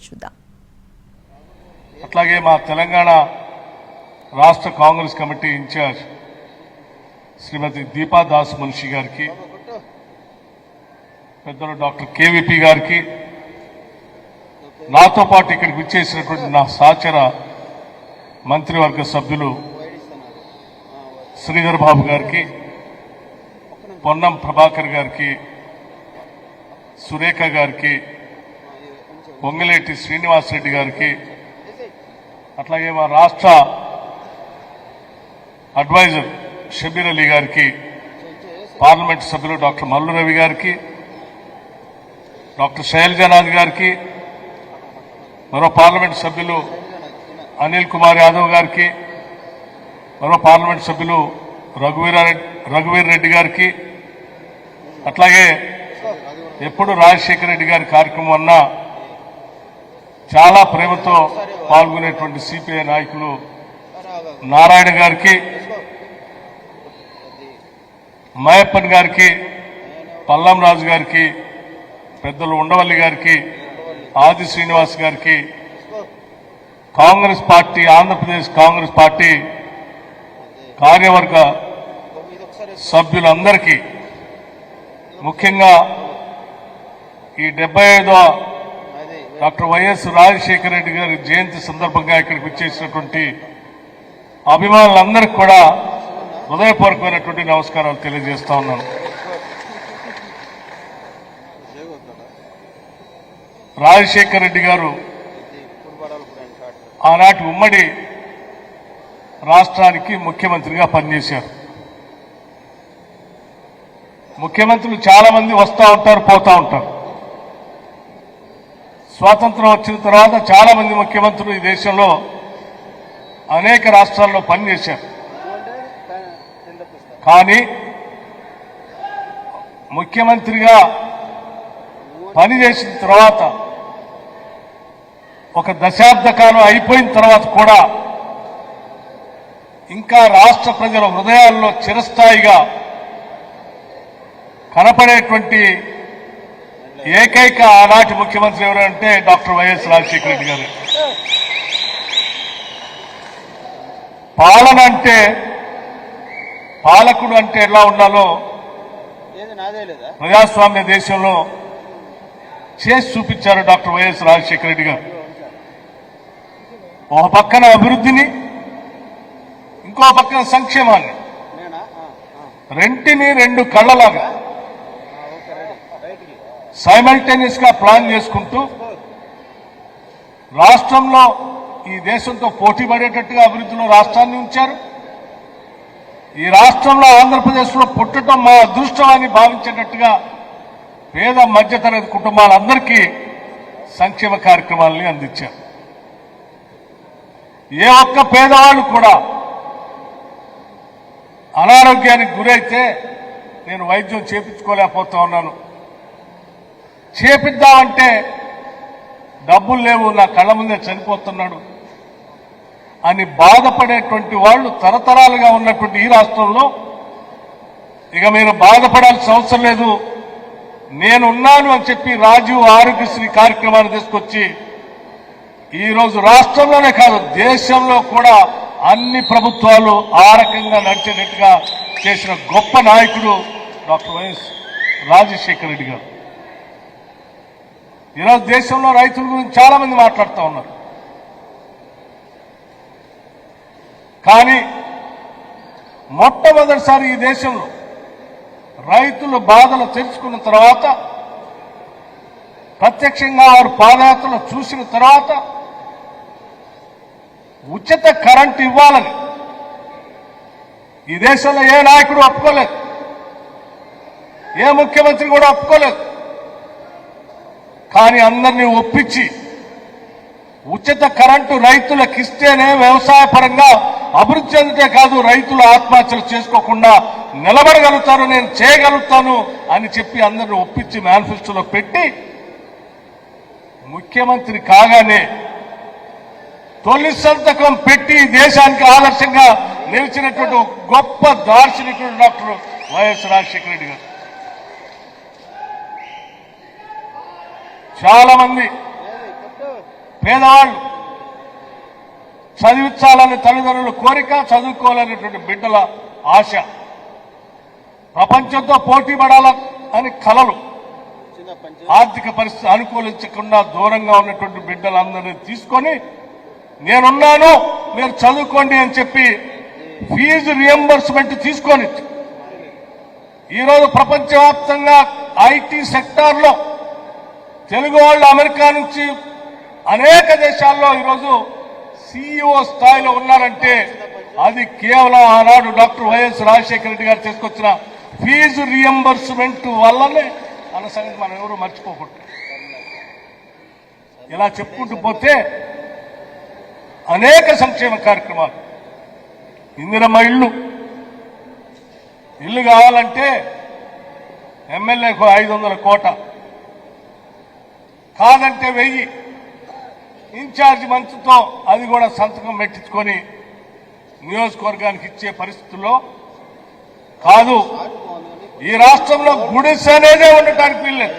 చూద్దాం. అట్లాగే మా తెలంగాణ రాష్ట్ర కాంగ్రెస్ కమిటీ ఇన్ఛార్జ్ శ్రీమతి దీపా దాస్ మున్షి గారికి, పెద్దలు డాక్టర్ కేవీపీ గారికి, నాతో పాటు ఇక్కడికి విచ్చేసినటువంటి నా సహచర మంత్రివర్గ సభ్యులు శ్రీధర్ బాబు గారికి, పొన్నం ప్రభాకర్ గారికి, సురేఖ గారికి, పొంగిలేటి శ్రీనివాసరెడ్డి గారికి, అట్లాగే మా రాష్ట్ర అడ్వైజర్ షబీర్ అలీ గారికి, పార్లమెంట్ సభ్యులు డాక్టర్ మల్లు రవి గారికి, డాక్టర్ శైలజానాథ్ గారికి, మరో పార్లమెంట్ సభ్యులు అనిల్ కుమార్ యాదవ్ గారికి, మరో పార్లమెంట్ సభ్యులు రఘువీర్ రెడ్డి గారికి, అట్లాగే ఎప్పుడు రాజశేఖర రెడ్డి గారి కార్యక్రమం అన్నా చాలా ప్రేమతో పాల్గొనేటువంటి సిపిఐ నాయకులు నారాయణ గారికి, మాయప్పన్ గారికి, పల్లం రాజు గారికి, పెద్దలు ఉండవల్లి గారికి, ఆది శ్రీనివాస్ గారికి, కాంగ్రెస్ పార్టీ ఆంధ్రప్రదేశ్ కాంగ్రెస్ పార్టీ కార్యవర్గ సభ్యులందరికీ, ముఖ్యంగా ఈ 75వ డాక్టర్ వైఎస్ రాజశేఖర రెడ్డి గారి జయంతి సందర్భంగా ఇక్కడికి వచ్చేసినటువంటి అభిమానులందరికీ కూడా హృదయపూర్వకమైనటువంటి నమస్కారాలు తెలియజేస్తా ఉన్నాను. రాజశేఖర రెడ్డి గారు ఆనాటి ఉమ్మడి రాష్ట్రానికి ముఖ్యమంత్రిగా పనిచేశారు. ముఖ్యమంత్రులు చాలా మంది వస్తూ ఉంటారు, పోతా ఉంటారు. స్వాతంత్రం వచ్చిన తర్వాత చాలా మంది ముఖ్యమంత్రులు ఈ దేశంలో అనేక రాష్ట్రాల్లో పనిచేశారు. కానీ ముఖ్యమంత్రిగా పనిచేసిన తర్వాత ఒక దశాబ్ద కాలం అయిపోయిన తర్వాత కూడా ఇంకా రాష్ట్ర ప్రజల హృదయాల్లో చిరస్థాయిగా కనపడేటువంటి ఏకైక ఆనాటి ముఖ్యమంత్రి ఎవరంటే డాక్టర్ వైఎస్ రాజశేఖర రెడ్డి గారు. పాలన అంటే, పాలకుడు అంటే ఎలా ఉండాలో ప్రజాస్వామ్య దేశంలో చేసి చూపించారు డాక్టర్ వైఎస్ రాజశేఖర రెడ్డి గారు. ఒక పక్కన అభివృద్ధిని, ఇంకో పక్కన సంక్షేమాన్ని, రెంటిని రెండు కళ్ళలాగా సైమల్టేనియస్ గా ప్లాన్ చేసుకుంటూ రాష్ట్రంలో ఈ దేశంతో పోటీ పడేటట్టుగా అభివృద్ధిలో రాష్ట్రాన్ని ఉంచారు. ఈ రాష్ట్రంలో ఆంధ్రప్రదేశ్లో పుట్టడం మా అదృష్టం అని భావించేటట్టుగా పేద మధ్యతరగతి కుటుంబాలందరికీ సంక్షేమ కార్యక్రమాలని అందించారు. ఏ ఒక్క పేదవాళ్ళు కూడా అనారోగ్యానికి గురైతే నేను వైద్యం చేపించుకోలేకపోతా ఉన్నాను, చేపిద్దామంటే డబ్బులు లేవు, నా కళ్ళ ముందే చనిపోతున్నాడు అని బాధపడేటువంటి వాళ్ళు తరతరాలుగా ఉన్నటువంటి ఈ రాష్ట్రంలో ఇక మీరు బాధపడాల్సిన అవసరం లేదు, నేనున్నాను అని చెప్పి రాజీవ్ ఆరోగ్యశ్రీ కార్యక్రమాన్ని తీసుకొచ్చి ఈరోజు రాష్ట్రంలోనే కాదు దేశంలో కూడా అన్ని ప్రభుత్వాలు ఆ రకంగా నడిచేటట్టుగా చేసిన గొప్ప నాయకుడు డాక్టర్ వైఎస్ రాజశేఖర రెడ్డి గారు. ఈరోజు దేశంలో రైతుల గురించి చాలా మంది మాట్లాడుతూ ఉన్నారు. కానీ మొట్టమొదటిసారి ఈ దేశంలో రైతుల బాధలు తెలుసుకున్న తర్వాత, ప్రత్యక్షంగా వారు పాదయాత్రలు చూసిన తర్వాత ఉచిత కరెంటు ఇవ్వాలని ఈ దేశంలో ఏ నాయకుడు ఒప్పుకోలేదు, ఏ ముఖ్యమంత్రి కూడా ఒప్పుకోలేదు. కానీ అందరినీ ఒప్పించి ఉచిత కరెంటు రైతులకు ఇస్తేనే వ్యవసాయ పరంగా అభివృద్ధి చెందితే కాదు, రైతులు ఆత్మహత్యలు చేసుకోకుండా నిలబడగలుగుతారు, నేను చేయగలుగుతాను అని చెప్పి అందరినీ ఒప్పించి మేనిఫెస్టోలో పెట్టి ముఖ్యమంత్రి కాగానే తొలి సంతకం పెట్టి దేశానికి ఆదర్శంగా నిలిచినటువంటి గొప్ప దార్శనికుడు డాక్టర్ వైఎస్ రాజశేఖర రెడ్డి గారు. చాలా మంది పేదవాళ్ళు చదివించాలని తల్లిదండ్రుల కోరిక, చదువుకోవాలనేటువంటి బిడ్డల ఆశ, ప్రపంచంతో పోటీ పడాలని కలలు, ఆర్థిక పరిస్థితి అనుకూలించకుండా దూరంగా ఉన్నటువంటి బిడ్డలందరినీ తీసుకొని నేనున్నాను మీరు చదువుకోండి అని చెప్పి ఫీజు రియంబర్స్మెంట్ తీసుకొని ఈరోజు ప్రపంచవ్యాప్తంగా ఐటీ సెక్టార్లో తెలుగు వాళ్ళు అమెరికా నుంచి అనేక దేశాల్లో ఈరోజు CEO స్థాయిలో ఉన్నారంటే అది కేవలం ఆనాడు డాక్టర్ వైఎస్ రాజశేఖర రెడ్డి గారు తీసుకొచ్చిన ఫీజు రియంబర్స్మెంట్ వల్లనే అన్న సంగతి మనం ఎవరు మర్చిపోకూడదు. ఇలా చెప్పుకుంటూ పోతే అనేక సంక్షేమ కార్యక్రమాలు, ఇందిరమ్మ ఇల్లు కావాలంటే ఎమ్మెల్యేకు 500 కోట, కాదంటే 1000, ఇన్ఛార్జ్ మంత్రితో అది కూడా సంతకం పెట్టించుకొని నియోజకవర్గానికి ఇచ్చే పరిస్థితుల్లో కాదు. ఈ రాష్ట్రంలో గుడిసె అనేదే ఉండటానికి వీల్లేదు.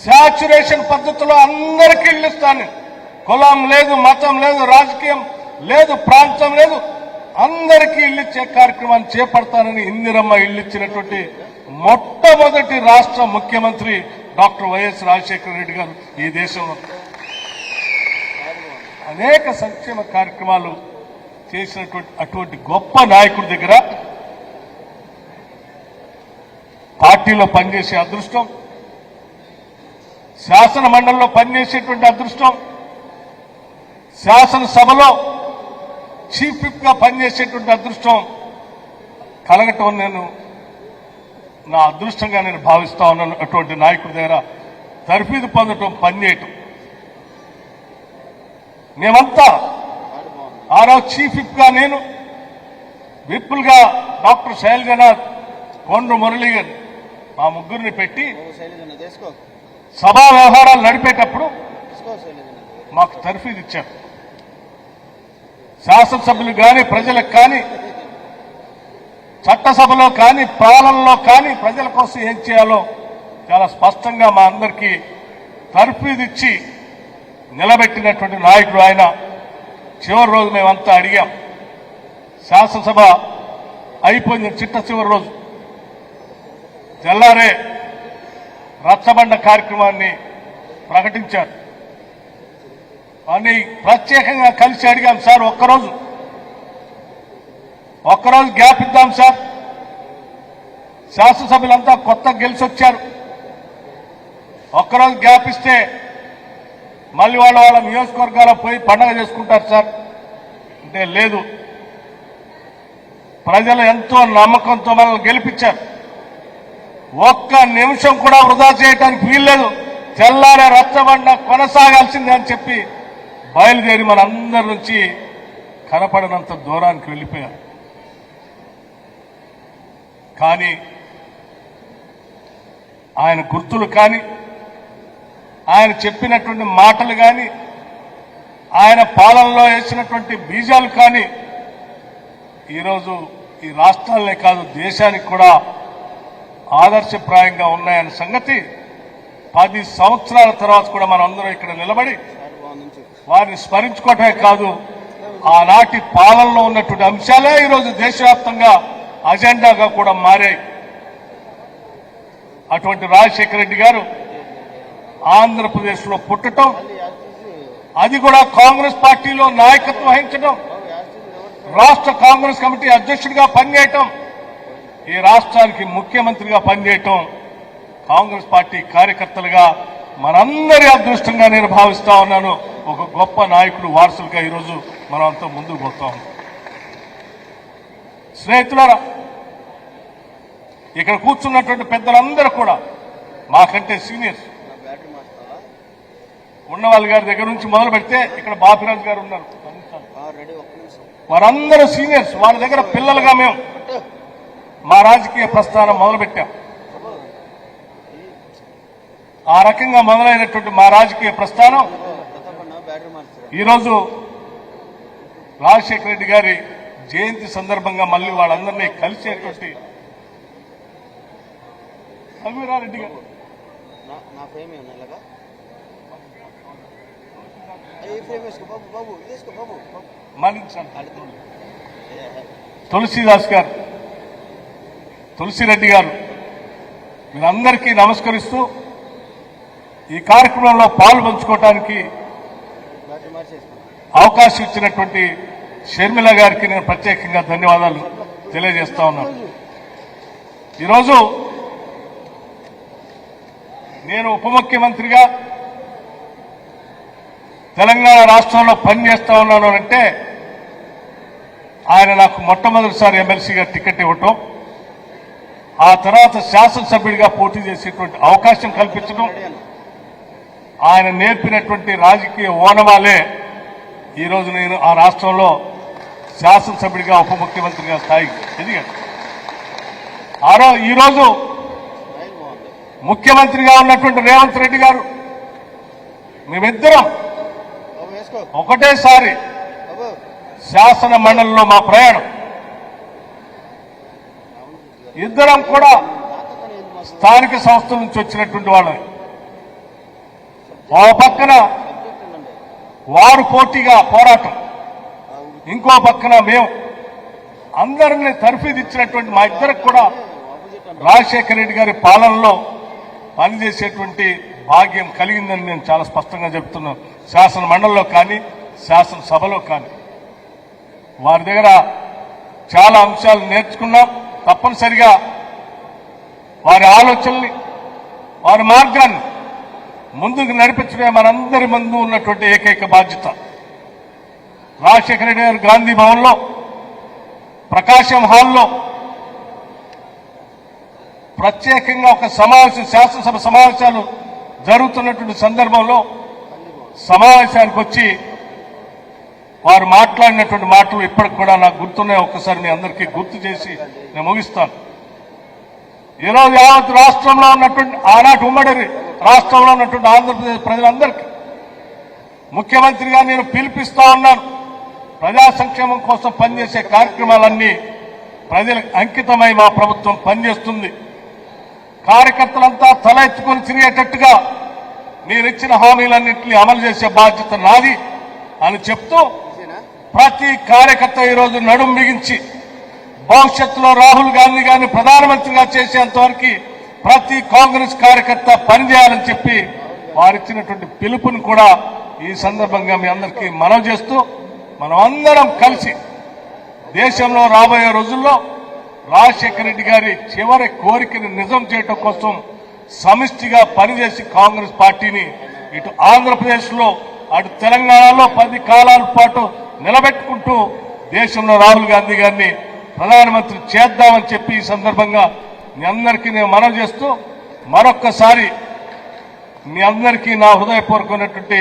శాచ్యురేషన్ పద్ధతిలో అందరికీ ఇల్లు ఇస్తాను. కులం లేదు, మతం లేదు, రాజకీయం లేదు, ప్రాంతం లేదు, అందరికీ ఇల్లు ఇచ్చే కార్యక్రమాన్ని చేపడతానని ఇందిరమ్మ ఇల్లు ఇచ్చినటువంటి మొట్టమొదటి రాష్ట్ర ముఖ్యమంత్రి డాక్టర్ వైఎస్ రాజశేఖర రెడ్డి గారు ఈ దేశంలో. అనేక సంక్షేమ కార్యక్రమాలు చేసినటువంటి అటువంటి గొప్ప నాయకుడి దగ్గర పార్టీలో పనిచేసే అదృష్టం, శాసన మండలిలో పనిచేసేటువంటి అదృష్టం, శాసనసభలో చీఫ్ విప్ గా పనిచేసేటువంటి అదృష్టం కలగటం నా అదృష్టంగా నేను భావిస్తా ఉన్నాను. అటువంటి నాయకుడి దగ్గర తర్ఫీదు పొందటం, పనిచేయటం. మేమంతా ఆ రోజు చీఫ్ విప్ గా నేను, విప్పులుగా డాక్టర్ శైలజనాథ్, కొండ్రు మురళి గారు, మా ముగ్గురిని పెట్టి సభా వ్యవహారాలు నడిపేటప్పుడు మాకు తర్ఫీదు ఇచ్చారు. శాసనసభ్యులు కానీ, ప్రజలకు కానీ, చట్టసభలో కానీ, పాలనలో కానీ ప్రజల కోసం ఏం చేయాలో చాలా స్పష్టంగా మా అందరికీ తర్ఫీదు ఇచ్చి నిలబెట్టినటువంటి నాయకుడు ఆయన. చివరి రోజు మేమంతా అడిగాం. శాసనసభ అయిపోయింది, చిట్ట చివరి రోజు తెల్లారే రచ్చబండ కార్యక్రమాన్ని ప్రకటించారు. అని ప్రత్యేకంగా కలిసి అడిగాం, సార్ ఒక్కరోజు గ్యాప్ ఇద్దాం సార్, శాసనసభ్యులంతా కొత్త గెలిచి వచ్చారు, ఒక్కరోజు గ్యాప్ ఇస్తే మళ్ళీ వాళ్ళ నియోజకవర్గాల్లో పోయి పండగ చేసుకుంటారు సార్ అంటే, లేదు, ప్రజలు ఎంతో నమ్మకంతో మనల్ని గెలిపించారు, ఒక్క నిమిషం కూడా వృధా చేయడానికి వీల్లేదు, తెల్లారే రచ్చబండ కొనసాగాల్సిందే అని చెప్పి బయలుదేరి మనందరి నుంచి కనపడినంత దూరానికి వెళ్ళిపోయారు. కానీ ఆయన గుర్తులు కానీ, ఆయన చెప్పినటువంటి మాటలు కానీ, ఆయన పాలనలో వేసినటువంటి బీజాలు కానీ ఈరోజు ఈ రాష్ట్రాలనే కాదు దేశానికి కూడా ఆదర్శప్రాయంగా ఉన్నాయన్న సంగతి 10 సంవత్సరాల తర్వాత కూడా మనం అందరం ఇక్కడ నిలబడి వారిని స్మరించుకోవటమే కాదు, ఆనాటి పాలనలో ఉన్నటువంటి అంశాలే ఈరోజు దేశవ్యాప్తంగా అజెండాగా కూడా మారాయి. అటువంటి రాజశేఖర రెడ్డి గారు ఆంధ్రప్రదేశ్లో పుట్టడం, అది కూడా కాంగ్రెస్ పార్టీలో నాయకత్వం వహించడం, రాష్ట్ర కాంగ్రెస్ కమిటీ అధ్యక్షుడిగా పనిచేయటం, ఈ రాష్ట్రానికి ముఖ్యమంత్రిగా పనిచేయటం, కాంగ్రెస్ పార్టీ కార్యకర్తలుగా మనందరి అదృష్టంగా నేను భావిస్తా ఉన్నాను. ఒక గొప్ప నాయకుడు వారసులుగా ఈరోజు మనం అంతా ముందుకు పోతాం. స్నేహితులారా, ఇక్కడ కూర్చున్నటువంటి పెద్దలందరూ కూడా మాకంటే సీనియర్స్ ఉన్నవాళ్ళ గారి దగ్గర నుంచి మొదలు పెడితే ఇక్కడ బాపిరాజు గారు ఉన్నారు, వారందరూ సీనియర్స్. వాళ్ళ దగ్గర పిల్లలుగా మేము మా రాజకీయ ప్రస్థానం మొదలుపెట్టాం. ఆ రకంగా మొదలైనటువంటి మా రాజకీయ ప్రస్థానం ఈరోజు రాజశేఖర రెడ్డి గారి జయంతి సందర్భంగా మళ్ళీ వాళ్ళందరినీ కలిసేటువంటి రఘువీరారెడ్డి గారు తులసిదాస్ గారు, తులసిరెడ్డి గారు, మీరందరికీ నమస్కరిస్తూ ఈ కార్యక్రమంలో పాలు పంచుకోవడానికి అవకాశం ఇచ్చినటువంటి షర్మిల గారికి నేను ప్రత్యేకంగా ధన్యవాదాలు తెలియజేస్తా ఉన్నాను. ఈరోజు నేను ఉప ముఖ్యమంత్రిగా తెలంగాణ రాష్ట్రంలో పనిచేస్తా ఉన్నాను అంటే ఆయన నాకు మొట్టమొదటిసారి ఎమ్మెల్సీగా టికెట్ ఇవ్వటం, ఆ తర్వాత శాసనసభ్యుడిగా పోటీ చేసేటువంటి అవకాశం కల్పించడం, ఆయన నేర్పినటువంటి రాజకీయ ఓనమాలే ఈరోజు నేను ఆ రాష్ట్రంలో శాసనసభ్యుడిగా ఉప ముఖ్యమంత్రిగా స్థాయికి ఎదిగాను. ఈరోజు ముఖ్యమంత్రిగా ఉన్నటువంటి రేవంత్ రెడ్డి గారు మేమిద్దరం ఒకటేసారి శాసన మండలిలో మా ప్రయాణం, ఇద్దరం కూడా స్థానిక సంస్థల నుంచి వచ్చినటువంటి వాళ్ళని. ఓ పక్కన వారు పోటీగా పోరాటం, ఇంకో పక్కన మేము అందరినీ తర్ఫీదిచ్చినటువంటి మా ఇద్దరికి కూడా రాజశేఖర రెడ్డి గారి పాలనలో పనిచేసేటువంటి భాగ్యం కలిగిందని నేను చాలా స్పష్టంగా చెప్తున్నాను. శాసన మండలిలో కానీ శాసనసభలో కానీ వారి దగ్గర చాలా అంశాలు నేర్చుకున్నాం. తప్పనిసరిగా వారి ఆలోచనల్ని, వారి మార్గాన్ని ముందుకు నడిపించడమే మనందరి ముందు ఉన్నటువంటి ఏకైక బాధ్యత. రాజశేఖర రెడ్డి గారు గాంధీ భవన్లో, ప్రకాశం హాల్లో ప్రత్యేకంగా ఒక సమావేశం, శాసనసభ సమావేశాలు జరుగుతున్నటువంటి సందర్భంలో సమావేశానికి వచ్చి వారు మాట్లాడినటువంటి మాటలు ఇప్పటికి కూడా నాకు గుర్తున్నాయి. ఒక్కసారి మీ అందరికీ గుర్తు చేసి నేను ముగిస్తాను. ఈరోజు యావత్ రాష్ట్రంలో ఉన్నటువంటి, ఆనాటి ఉమ్మడి రాష్ట్రంలో ఉన్నటువంటి ఆంధ్రప్రదేశ్ ప్రజలందరికీ ముఖ్యమంత్రిగా నేను పిలిపిస్తా ఉన్నాను. ప్రజా సంక్షేమం కోసం పనిచేసే కార్యక్రమాలన్నీ ప్రజలకు అంకితమై మా ప్రభుత్వం పనిచేస్తుంది. కార్యకర్తలంతా తల ఎత్తుకొని తిరిగేటట్టుగా మీరిచ్చిన హామీలన్నింటినీ అమలు చేసే బాధ్యత నాది అని చెప్తూ ప్రతి కార్యకర్త ఈరోజు నడుం బిగించి భవిష్యత్తులో రాహుల్ గాంధీ గారిని ప్రధానమంత్రిగా చేసేంత వరకు ప్రతి కాంగ్రెస్ కార్యకర్త పనిచేయాలని చెప్పి వారిచ్చినటువంటి పిలుపుని కూడా ఈ సందర్భంగా మీ అందరికీ మనవి చేస్తూ, మనం అందరం కలిసి దేశంలో రాబోయే రోజుల్లో రాజశేఖర రెడ్డి గారి చివరి కోరికను నిజం చేయడం కోసం సమిష్టిగా పనిచేసి కాంగ్రెస్ పార్టీని ఇటు ఆంధ్రప్రదేశ్లో అటు తెలంగాణలో 10 కాలాల పాటు నిలబెట్టుకుంటూ దేశంలో రాహుల్ గాంధీ గారిని ప్రధానమంత్రి చేద్దామని చెప్పి ఈ సందర్భంగా మీ అందరికీ నేను మనవి చేస్తూ మరొక్కసారి మీ అందరికీ నా హృదయపూర్వకమైనటువంటి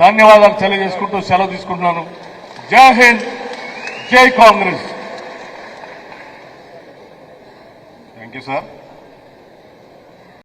ధన్యవాదాలు తెలియజేసుకుంటూ సెలవు తీసుకుంటున్నాను. జై హింద్, జై కాంగ్రెస్. Thank you sir.